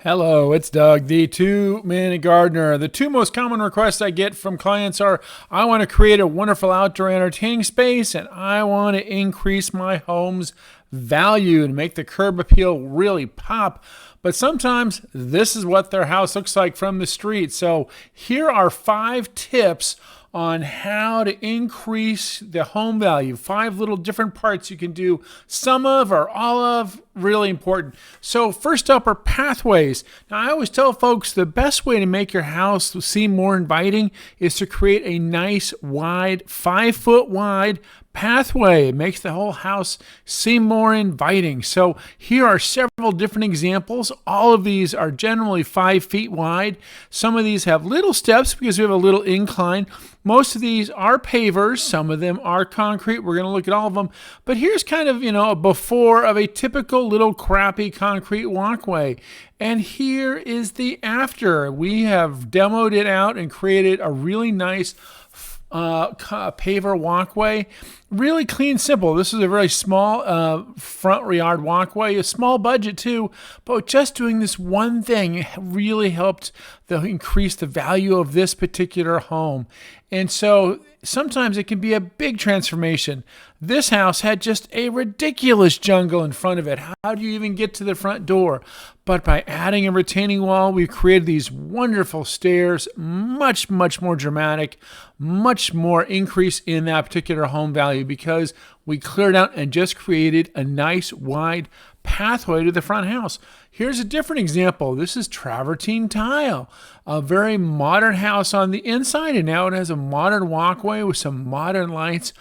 Hello, it's Doug, the two-minute gardener. The two most common requests I get from clients are, I want to create a wonderful outdoor entertaining space and I want to increase my home's value and make the curb appeal really pop. But sometimes this is what their house looks like from the street. So here are 5 tips on how to increase the home value. 5 little different parts you can do, some of or all of, really important. So first up are pathways. Now I always tell folks the best way to make your house seem more inviting is to create a nice wide, 5-foot wide pathway. It makes the whole house seem more inviting. So here are several different examples. All of these are generally 5 feet wide. Some of these have little steps because we have a little incline. Most of these are pavers. Some of them are concrete. We're going to look at all of them. But here's kind of, a before of a typical little crappy concrete walkway. And here is the after. We have demoed it out and created a really nice paver walkway. Really clean, simple. This is a very small front yard walkway, a small budget too, but just doing this one thing really helped increase the value of this particular home. And so sometimes it can be a big transformation. This house had just a ridiculous jungle in front of it. How do you even get to the front door? But by adding a retaining wall, we've created these wonderful stairs, much more dramatic, much more increase in that particular home value because we cleared out and just created a nice wide pathway to the front house. Here's a different example. This is travertine tile, a very modern house on the inside, and now it has a modern walkway with some modern lights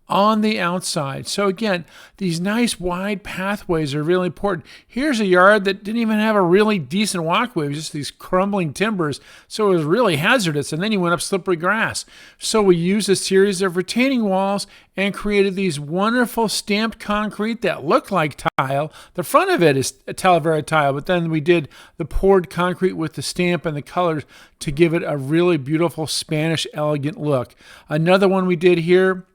on the outside. So again, these nice wide pathways are really important. Here's a yard that didn't even have a really decent walkway. It was just these crumbling timbers. So it was really hazardous. And then you went up slippery grass. So we used a series of retaining walls and created these wonderful stamped concrete that look like tile. The front of it is Talavera tile, but then we did the poured concrete with the stamp and the colors to give it a really beautiful Spanish elegant look. Another one we did here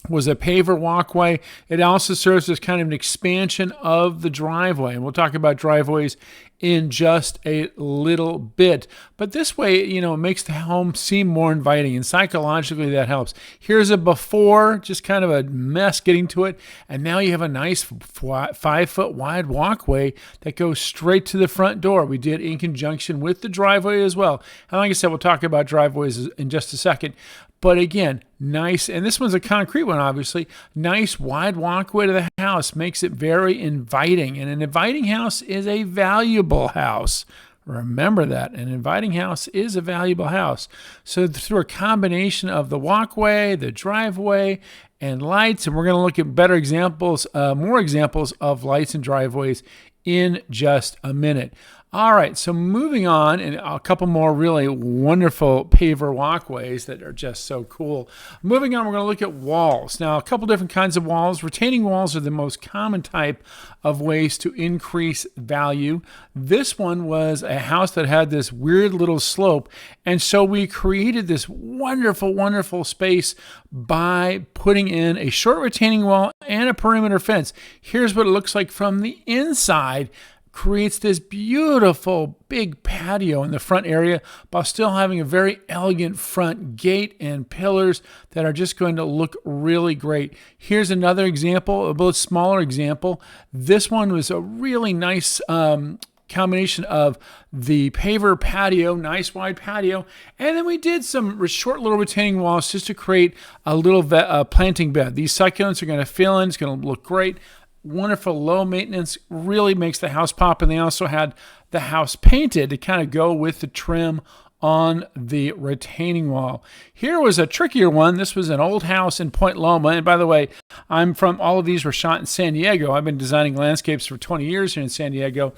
was a paver walkway. It also serves as kind of an expansion of the driveway. And we'll talk about driveways in just a little bit. But this way, it makes the home seem more inviting, and psychologically that helps. Here's a before, just kind of a mess getting to it. And now you have a nice 5-foot wide walkway that goes straight to the front door. We did in conjunction with the driveway as well. And like I said, we'll talk about driveways in just a second. But again, nice, and this one's a concrete one, obviously. Nice wide walkway to the house makes it very inviting. And an inviting house is a valuable house. Remember that. An inviting house is a valuable house. So through a combination of the walkway, the driveway, and lights, and we're going to look at better examples, more examples of lights and driveways in just a minute. All right, so moving on, and a couple more really wonderful paver walkways that are just so cool. Moving on, we're going to look at walls. Now, a couple different kinds of walls. Retaining walls are the most common type of ways to increase value. This one was a house that had this weird little slope, and so we created this wonderful space by putting in a short retaining wall and a perimeter fence. Here's what it looks like from the inside. Creates this beautiful big patio in the front area while still having a very elegant front gate and pillars that are just going to look really great. Here's another example, a little smaller example. This one was a really nice combination of the paver patio, nice wide patio, and then we did some short little retaining walls just to create a little planting bed. These succulents are going to fill in. It's going to look great. Wonderful, low maintenance, really makes the house pop. And they also had the house painted to kind of go with the trim on the retaining wall. Here was a trickier one. This was an old house in Point Loma. And by the way, all of these were shot in San Diego. I've been designing landscapes for 20 years here in San Diego.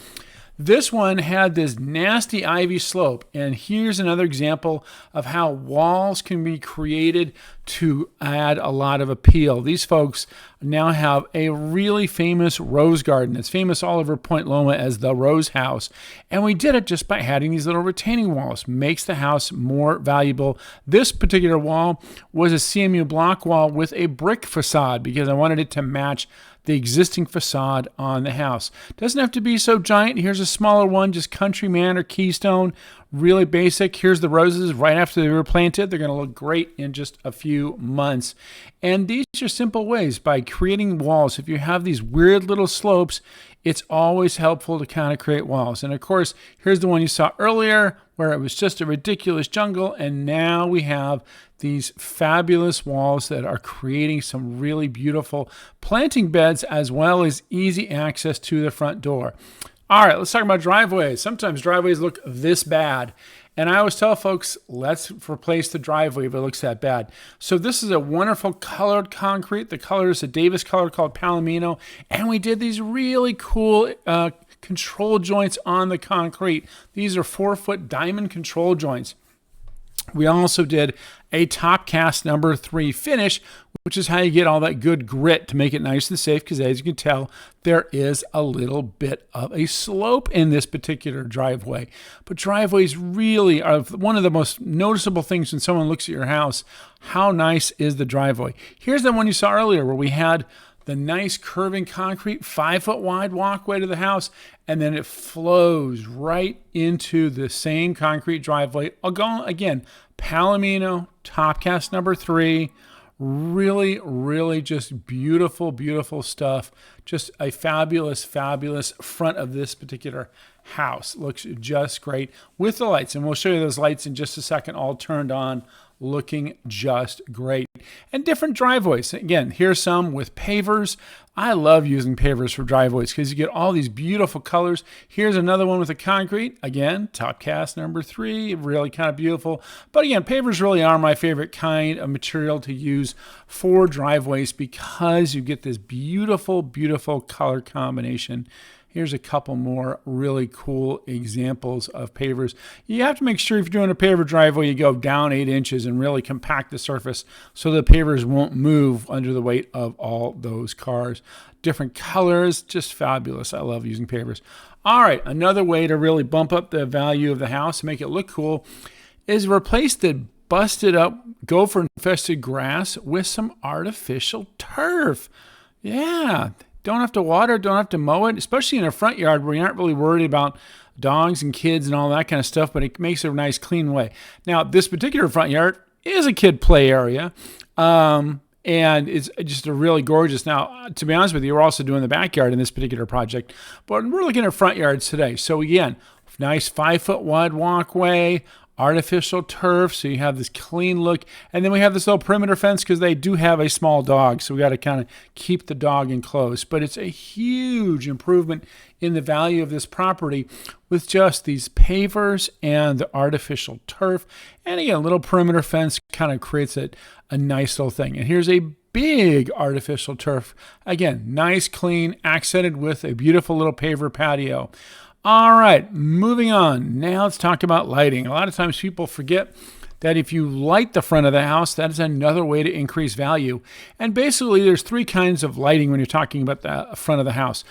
This one had this nasty ivy slope, and here's another example of how walls can be created to add a lot of appeal. These folks now have a really famous rose garden. It's famous all over Point Loma as the Rose House, and we did it just by adding these little retaining walls. Makes the house more valuable. This particular wall was a CMU block wall with a brick facade because I wanted it to match the existing facade on the house. Doesn't have to be so giant. Here's a smaller one, just Countryman or Keystone, really basic. Here's the roses right after they were planted. They're going to look great in just a few months. And these are simple ways by creating walls. If you have these weird little slopes, it's always helpful to kind of create walls. And of course, here's the one you saw earlier where it was just a ridiculous jungle. And now we have these fabulous walls that are creating some really beautiful planting beds as well as easy access to the front door. All right, let's talk about driveways. Sometimes driveways look this bad. And I always tell folks, let's replace the driveway if it looks that bad. So this is a wonderful colored concrete. The color is a Davis color called Palomino. And we did these really cool control joints on the concrete. These are 4-foot diamond control joints. We also did a top cast number 3 finish, which is how you get all that good grit to make it nice and safe, because as you can tell, there is a little bit of a slope in this particular driveway. But driveways really are one of the most noticeable things when someone looks at your house. How nice is the driveway? Here's the one you saw earlier where we had the nice curving concrete 5-foot wide walkway to the house, and then it flows right into the same concrete driveway. I'll go again, Palomino, top cast number 3. Really, really just beautiful, beautiful stuff. Just a fabulous, fabulous front of this particular house. Looks just great with the lights. And we'll show you those lights in just a second, all turned on, looking just great. And different driveways. Again, here's some with pavers. I love using pavers for driveways because you get all these beautiful colors. Here's another one with a concrete. Again, top cast number 3, really kind of beautiful. But again, pavers really are my favorite kind of material to use for driveways because you get this beautiful, beautiful color combination. Here's a couple more really cool examples of pavers. You have to make sure if you're doing a paver driveway, you go down 8 inches and really compact the surface so the pavers won't move under the weight of all those cars. Different colors, just fabulous. I love using pavers. All right, another way to really bump up the value of the house, make it look cool, is replace the busted up gopher infested grass with some artificial turf. Yeah. Don't have to water, don't have to mow it, especially in a front yard where you aren't really worried about dogs and kids and all that kind of stuff, but it makes it a nice, clean way. Now, this particular front yard is a kid play area, and it's just a really gorgeous. Now, to be honest with you, we're also doing the backyard in this particular project, but we're looking at front yards today. So again, nice 5-foot wide walkway, artificial turf, so you have this clean look. And then we have this little perimeter fence because they do have a small dog, so we got to kind of keep the dog enclosed. But it's a huge improvement in the value of this property with just these pavers and the artificial turf. And again, a little perimeter fence kind of creates a nice little thing. And here's a big artificial turf. Again, nice, clean, accented with a beautiful little paver patio. All right, moving on. Now let's talk about lighting. A lot of times people forget that if you light the front of the house, that is another way to increase value. And basically, there's 3 kinds of lighting when you're talking about the front of the house.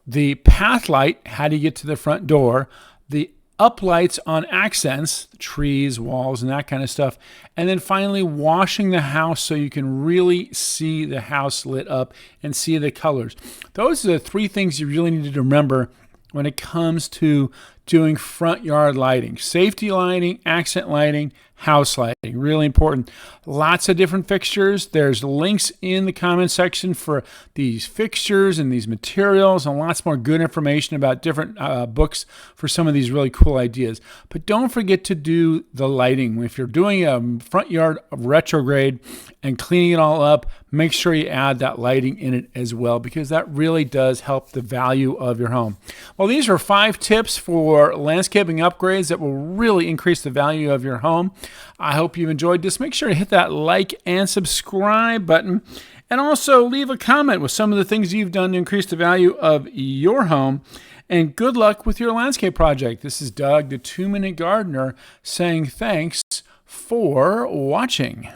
The path light, how do you get to the front door? The up lights on accents, trees, walls, and that kind of stuff. And then finally, washing the house so you can really see the house lit up and see the colors. Those are the 3 things you really need to remember when it comes to doing front yard lighting. Safety lighting, accent lighting, house lighting, really important. Lots of different fixtures. There's links in the comment section for these fixtures and these materials and lots more good information about different books for some of these really cool ideas. But don't forget to do the lighting. If you're doing a front yard retrograde and cleaning it all up, make sure you add that lighting in it as well, because that really does help the value of your home. Well, these are 5 tips for landscaping upgrades that will really increase the value of your home. I hope you enjoyed this. Make sure to hit that like and subscribe button, and also leave a comment with some of the things you've done to increase the value of your home. And good luck with your landscape project. This is Doug, the 2-Minute Gardener, saying thanks for watching.